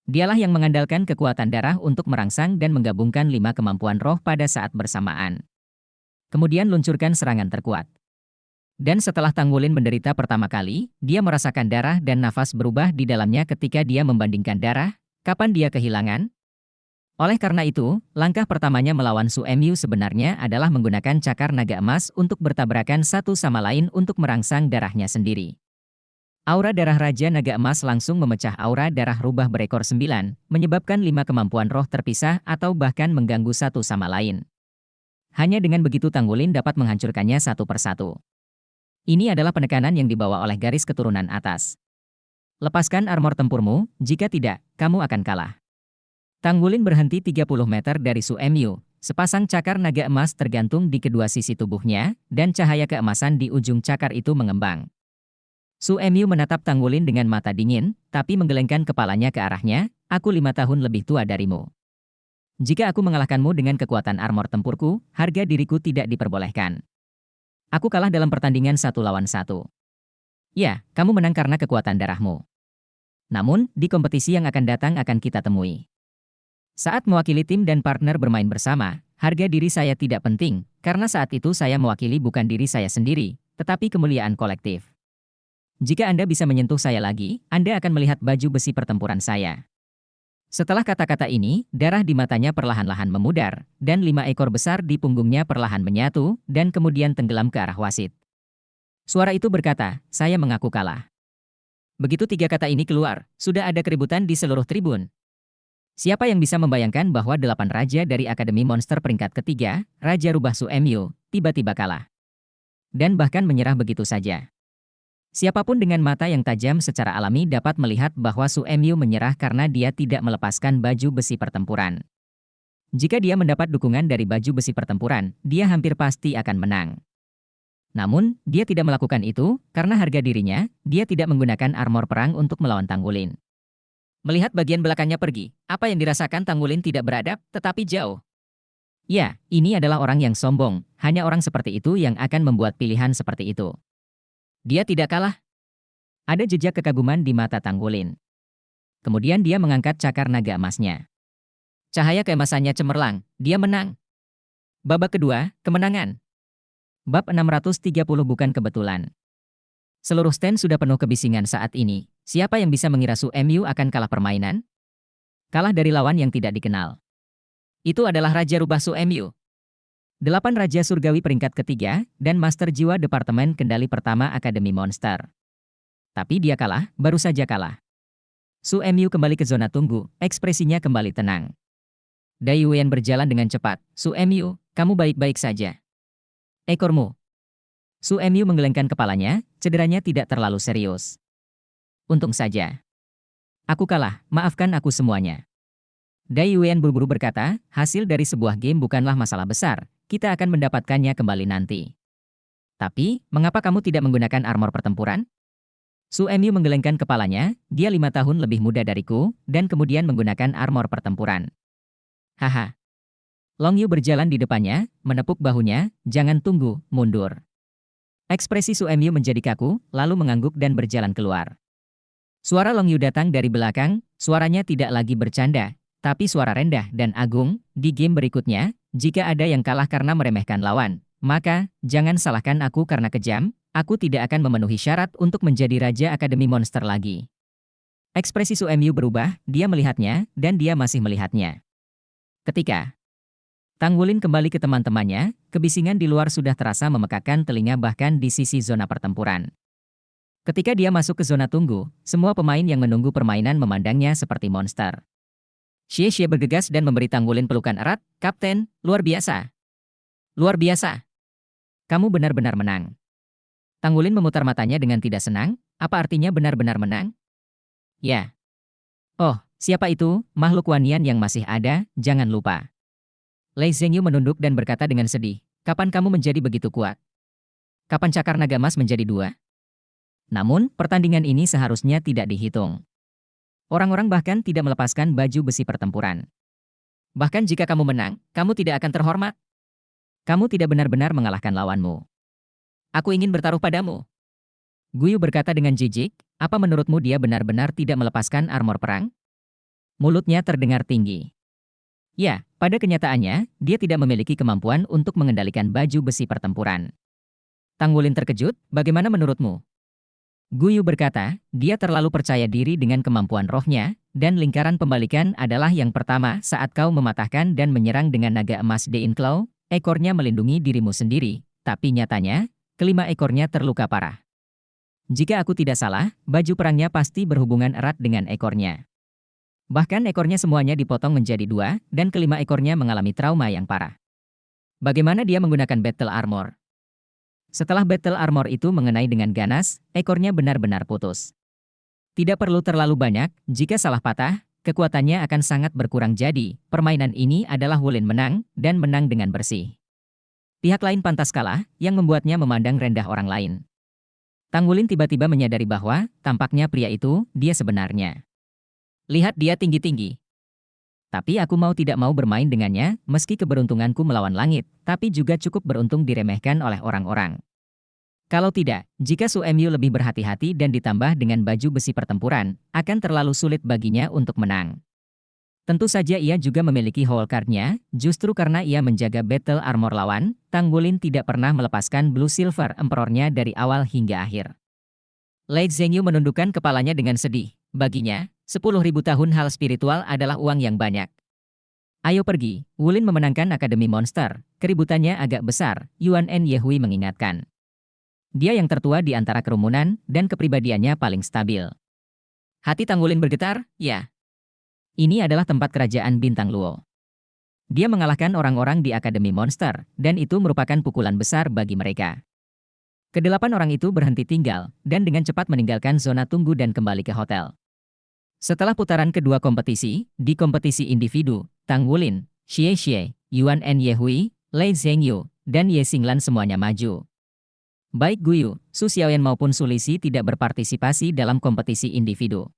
Dialah yang mengandalkan kekuatan darah untuk merangsang dan menggabungkan 5 kemampuan roh pada saat bersamaan. Kemudian luncurkan serangan terkuat. Dan setelah Tanggulin menderita pertama kali, dia merasakan darah dan nafas berubah di dalamnya ketika dia membandingkan darah, kapan dia kehilangan? Oleh karena itu, langkah pertamanya melawan Su Mu sebenarnya adalah menggunakan cakar naga emas untuk bertabrakan satu sama lain untuk merangsang darahnya sendiri. Aura darah Raja Naga Emas langsung memecah aura darah rubah berekor 9, menyebabkan 5 kemampuan roh terpisah atau bahkan mengganggu satu sama lain. Hanya dengan begitu Tanggulin dapat menghancurkannya satu persatu. Ini adalah penekanan yang dibawa oleh garis keturunan atas. Lepaskan armor tempurmu, jika tidak, kamu akan kalah. Tanggulin berhenti 30 meter dari Su Mu, sepasang cakar naga emas tergantung di kedua sisi tubuhnya, dan cahaya keemasan di ujung cakar itu mengembang. Su Mu menatap Tanggulin dengan mata dingin, tapi menggelengkan kepalanya ke arahnya, aku 5 tahun lebih tua darimu. Jika aku mengalahkanmu dengan kekuatan armor tempurku, harga diriku tidak diperbolehkan. Aku kalah dalam pertandingan 1 lawan 1. Ya, kamu menang karena kekuatan darahmu. Namun, di kompetisi yang akan datang akan kita temui. Saat mewakili tim dan partner bermain bersama, harga diri saya tidak penting, karena saat itu saya mewakili bukan diri saya sendiri, tetapi kemuliaan kolektif. Jika Anda bisa menyentuh saya lagi, Anda akan melihat baju besi pertempuran saya. Setelah kata-kata ini, darah di matanya perlahan-lahan memudar, dan 5 ekor besar di punggungnya perlahan menyatu, dan kemudian tenggelam ke arah wasit. Suara itu berkata, saya mengaku kalah. Begitu 3 kata ini keluar, sudah ada keributan di seluruh tribun. Siapa yang bisa membayangkan bahwa 8 raja dari Akademi Monster peringkat ketiga, Raja Rubah Su Mu, tiba-tiba kalah. Dan bahkan menyerah begitu saja. Siapapun dengan mata yang tajam secara alami dapat melihat bahwa Su Mu menyerah karena dia tidak melepaskan baju besi pertempuran. Jika dia mendapat dukungan dari baju besi pertempuran, dia hampir pasti akan menang. Namun, dia tidak melakukan itu, karena harga dirinya, dia tidak menggunakan armor perang untuk melawan Tanggulin. Melihat bagian belakangnya pergi, apa yang dirasakan Tanggulin tidak beradab, tetapi jauh. Ya, ini adalah orang yang sombong, hanya orang seperti itu yang akan membuat pilihan seperti itu. Dia tidak kalah. Ada jejak kekaguman di mata Tanggulin. Kemudian dia mengangkat cakar naga emasnya. Cahaya keemasannya cemerlang, dia menang. Babak kedua, kemenangan. Bab 630 bukan kebetulan. Seluruh stand sudah penuh kebisingan saat ini. Siapa yang bisa mengira Su Mu akan kalah permainan? Kalah dari lawan yang tidak dikenal. Itu adalah Raja Rubah Su Mu. 8 Raja Surgawi peringkat ketiga, dan Master Jiwa Departemen Kendali Pertama Akademi Monster. Tapi dia kalah, baru saja kalah. Su Mu kembali ke zona tunggu, ekspresinya kembali tenang. Dai Yuan berjalan dengan cepat. Su Mu, kamu baik-baik saja. Ekormu. Su Mu menggelengkan kepalanya, cederanya tidak terlalu serius. Untung saja. Aku kalah, maafkan aku semuanya. Dai Yuan buru-buru berkata, hasil dari sebuah game bukanlah masalah besar, kita akan mendapatkannya kembali nanti. Tapi, mengapa kamu tidak menggunakan armor pertempuran? Su Mu menggelengkan kepalanya, dia 5 tahun lebih muda dariku, dan kemudian menggunakan armor pertempuran. Haha. Long Yu berjalan di depannya, menepuk bahunya, jangan tunggu, mundur. Ekspresi Su Mu menjadi kaku, lalu mengangguk dan berjalan keluar. Suara Long Yu datang dari belakang, suaranya tidak lagi bercanda, tapi suara rendah dan agung. Di game berikutnya, jika ada yang kalah karena meremehkan lawan, maka, jangan salahkan aku karena kejam, aku tidak akan memenuhi syarat untuk menjadi Raja Akademi Monster lagi. Ekspresi Su Mu berubah, dia melihatnya, dan dia masih melihatnya. Ketika Tanggulin kembali ke teman-temannya, kebisingan di luar sudah terasa memekakkan telinga bahkan di sisi zona pertempuran. Ketika dia masuk ke zona tunggu, semua pemain yang menunggu permainan memandangnya seperti monster. Xie bergegas dan memberi Tanggulin pelukan erat, Kapten, luar biasa. Luar biasa. Kamu benar-benar menang. Tanggulin memutar matanya dengan tidak senang, apa artinya benar-benar menang? Ya. Oh, siapa itu, makhluk Wanian yang masih ada, jangan lupa. Lei Zhengyu menunduk dan berkata dengan sedih, kapan kamu menjadi begitu kuat? Kapan cakar naga emas menjadi 2? Namun, pertandingan ini seharusnya tidak dihitung. Orang-orang bahkan tidak melepaskan baju besi pertempuran. Bahkan jika kamu menang, kamu tidak akan terhormat. Kamu tidak benar-benar mengalahkan lawanmu. Aku ingin bertaruh padamu. Guyu berkata dengan jijik, apa menurutmu dia benar-benar tidak melepaskan armor perang? Mulutnya terdengar tinggi. Ya, pada kenyataannya, dia tidak memiliki kemampuan untuk mengendalikan baju besi pertempuran. Tanggulin terkejut, bagaimana menurutmu? Guyu berkata, dia terlalu percaya diri dengan kemampuan rohnya, dan lingkaran pembalikan adalah yang pertama saat kau mematahkan dan menyerang dengan naga emas Dein Claw, ekornya melindungi dirimu sendiri, tapi nyatanya, kelima ekornya terluka parah. Jika aku tidak salah, baju perangnya pasti berhubungan erat dengan ekornya. Bahkan ekornya semuanya dipotong menjadi 2, dan kelima ekornya mengalami trauma yang parah. Bagaimana dia menggunakan battle armor? Setelah battle armor itu mengenai dengan ganas, ekornya benar-benar putus. Tidak perlu terlalu banyak, jika salah patah, kekuatannya akan sangat berkurang jadi, permainan ini adalah Wulin menang, dan menang dengan bersih. Pihak lain pantas kalah, yang membuatnya memandang rendah orang lain. Tanggulin tiba-tiba menyadari bahwa, tampaknya pria itu, dia sebenarnya. Lihat dia tinggi-tinggi. Tapi aku mau tidak mau bermain dengannya, meski keberuntunganku melawan langit, tapi juga cukup beruntung diremehkan oleh orang-orang. Kalau tidak, jika Su Mu lebih berhati-hati dan ditambah dengan baju besi pertempuran, akan terlalu sulit baginya untuk menang. Tentu saja ia juga memiliki whole card-nya, justru karena ia menjaga battle armor lawan, Tanggulin tidak pernah melepaskan Blue Silver Emperor-nya dari awal hingga akhir. Lei Zhengyu menundukkan kepalanya dengan sedih. Baginya, 10.000 tahun hal spiritual adalah uang yang banyak. Ayo pergi, Wulin memenangkan Akademi Monster. Keributannya agak besar, Yuan N. Yehui mengingatkan. Dia yang tertua di antara kerumunan, dan kepribadiannya paling stabil. Hati Tang Wulin bergetar, ya. Ini adalah tempat kerajaan Bintang Luo. Dia mengalahkan orang-orang di Akademi Monster, dan itu merupakan pukulan besar bagi mereka. Kedelapan orang itu berhenti tinggal, dan dengan cepat meninggalkan zona tunggu dan kembali ke hotel. Setelah putaran kedua kompetisi, di kompetisi individu, Tang Wulin, Xie Xie, Yuan N. Yehui, Lei Zhengyu, dan Ye Xinglan semuanya maju. Baik Guyu, Su Xiaoyan maupun Su Lixi tidak berpartisipasi dalam kompetisi individu.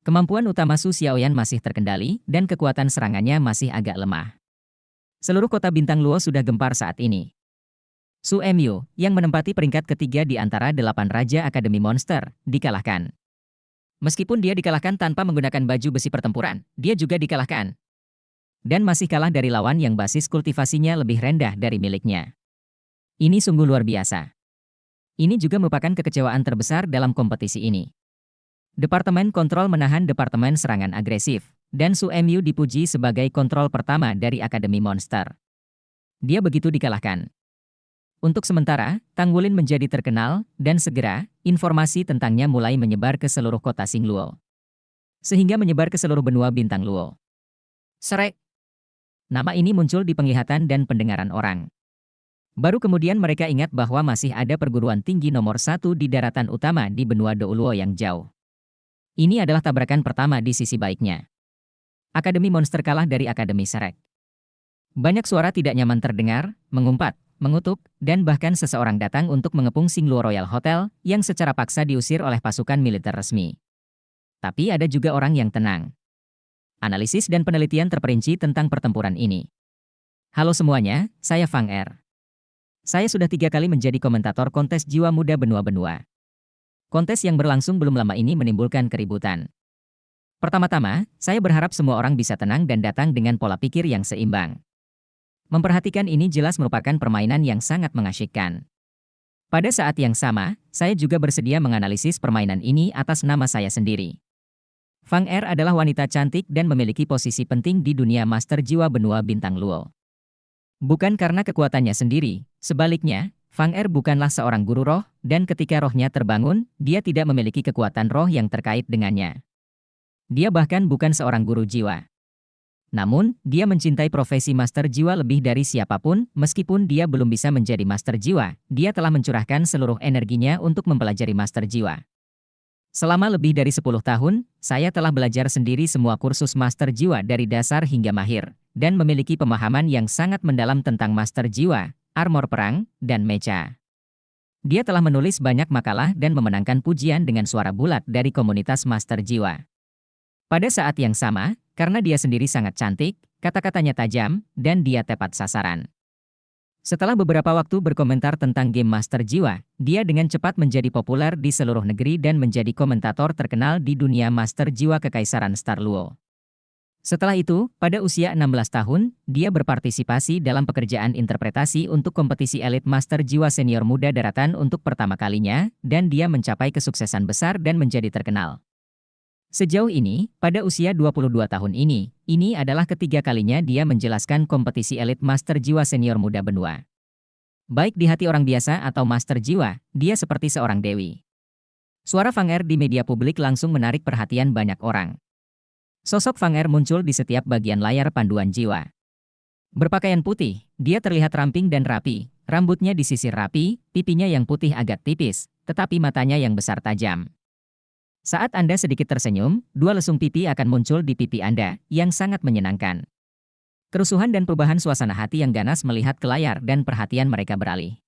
Kemampuan utama Su Xiaoyan masih terkendali, dan kekuatan serangannya masih agak lemah. Seluruh kota Bintang Luo sudah gempar saat ini. Su Mu, yang menempati peringkat ketiga di antara 8 Raja Akademi Monster, dikalahkan. Meskipun dia dikalahkan tanpa menggunakan baju besi pertempuran, dia juga dikalahkan. Dan masih kalah dari lawan yang basis kultivasinya lebih rendah dari miliknya. Ini sungguh luar biasa. Ini juga merupakan kekecewaan terbesar dalam kompetisi ini. Departemen Kontrol menahan Departemen Serangan Agresif, dan Su Mu dipuji sebagai kontrol pertama dari Akademi Monster. Dia begitu dikalahkan. Untuk sementara, Tang Wulin menjadi terkenal, dan segera, informasi tentangnya mulai menyebar ke seluruh kota Xingluo. Sehingga menyebar ke seluruh benua Bintang Luo. Serek. Nama ini muncul di penglihatan dan pendengaran orang. Baru kemudian mereka ingat bahwa masih ada perguruan tinggi nomor 1 di daratan utama di benua Douluo yang jauh. Ini adalah tabrakan pertama di sisi baiknya. Akademi Monster kalah dari Akademi Serek. Banyak suara tidak nyaman terdengar, mengumpat, mengutuk, dan bahkan seseorang datang untuk mengepung Xingluo Royal Hotel, yang secara paksa diusir oleh pasukan militer resmi. Tapi ada juga orang yang tenang. Analisis dan penelitian terperinci tentang pertempuran ini. Halo semuanya, saya Fang Er. Saya sudah 3 kali menjadi komentator kontes jiwa muda benua-benua. Kontes yang berlangsung belum lama ini menimbulkan keributan. Pertama-tama, saya berharap semua orang bisa tenang dan datang dengan pola pikir yang seimbang. Memperhatikan ini jelas merupakan permainan yang sangat mengasyikkan. Pada saat yang sama, saya juga bersedia menganalisis permainan ini atas nama saya sendiri. Fang Er adalah wanita cantik dan memiliki posisi penting di dunia master jiwa benua Bintang Luo. Bukan karena kekuatannya sendiri, sebaliknya, Fang Er bukanlah seorang guru roh, dan ketika rohnya terbangun, dia tidak memiliki kekuatan roh yang terkait dengannya. Dia bahkan bukan seorang guru jiwa. Namun, dia mencintai profesi master jiwa lebih dari siapapun, meskipun dia belum bisa menjadi master jiwa, dia telah mencurahkan seluruh energinya untuk mempelajari master jiwa. Selama lebih dari 10 tahun, saya telah belajar sendiri semua kursus master jiwa dari dasar hingga mahir, dan memiliki pemahaman yang sangat mendalam tentang master jiwa, armor perang, dan mecha. Dia telah menulis banyak makalah dan memenangkan pujian dengan suara bulat dari komunitas master jiwa. Pada saat yang sama, karena dia sendiri sangat cantik, kata-katanya tajam, dan dia tepat sasaran. Setelah beberapa waktu berkomentar tentang game Master Jiwa, dia dengan cepat menjadi populer di seluruh negeri dan menjadi komentator terkenal di dunia Master Jiwa Kekaisaran Star Luo. Setelah itu, pada usia 16 tahun, dia berpartisipasi dalam pekerjaan interpretasi untuk kompetisi elit Master Jiwa Senior Muda Daratan untuk pertama kalinya, dan dia mencapai kesuksesan besar dan menjadi terkenal. Sejauh ini, pada usia 22 tahun ini adalah ketiga kalinya dia menjelaskan kompetisi elit Master Jiwa Senior Muda Benua. Baik di hati orang biasa atau Master Jiwa, dia seperti seorang dewi. Suara Fang Er di media publik langsung menarik perhatian banyak orang. Sosok Fang Er muncul di setiap bagian layar panduan jiwa. Berpakaian putih, dia terlihat ramping dan rapi, rambutnya disisir rapi, pipinya yang putih agak tipis, tetapi matanya yang besar tajam. Saat Anda sedikit tersenyum, 2 lesung pipi akan muncul di pipi Anda, yang sangat menyenangkan. Kerusuhan dan perubahan suasana hati yang ganas melihat ke layar dan perhatian mereka beralih.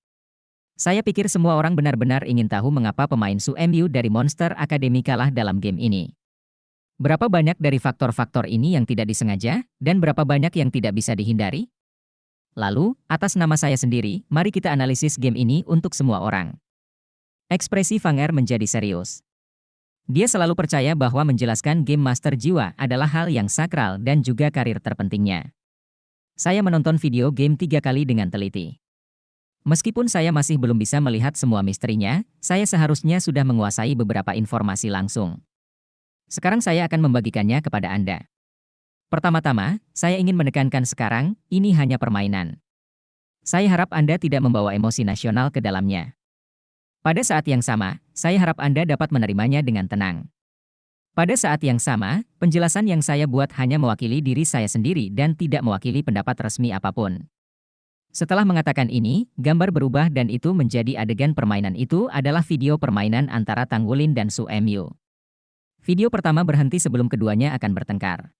Saya pikir semua orang benar-benar ingin tahu mengapa pemain Su Mu dari Monster Academy kalah dalam game ini. Berapa banyak dari faktor-faktor ini yang tidak disengaja, dan berapa banyak yang tidak bisa dihindari? Lalu, atas nama saya sendiri, mari kita analisis game ini untuk semua orang. Ekspresi Fang Er menjadi serius. Dia selalu percaya bahwa menjelaskan game Master Jiwa adalah hal yang sakral dan juga karir terpentingnya. Saya menonton video game 3 kali dengan teliti. Meskipun saya masih belum bisa melihat semua misterinya, saya seharusnya sudah menguasai beberapa informasi langsung. Sekarang saya akan membagikannya kepada Anda. Pertama-tama, saya ingin menekankan sekarang, ini hanya permainan. Saya harap Anda tidak membawa emosi nasional ke dalamnya. Pada saat yang sama, saya harap Anda dapat menerimanya dengan tenang. Pada saat yang sama, penjelasan yang saya buat hanya mewakili diri saya sendiri dan tidak mewakili pendapat resmi apapun. Setelah mengatakan ini, gambar berubah dan itu menjadi adegan permainan. Itu adalah video permainan antara Tanggulin dan Su Mu. Video pertama berhenti sebelum keduanya akan bertengkar.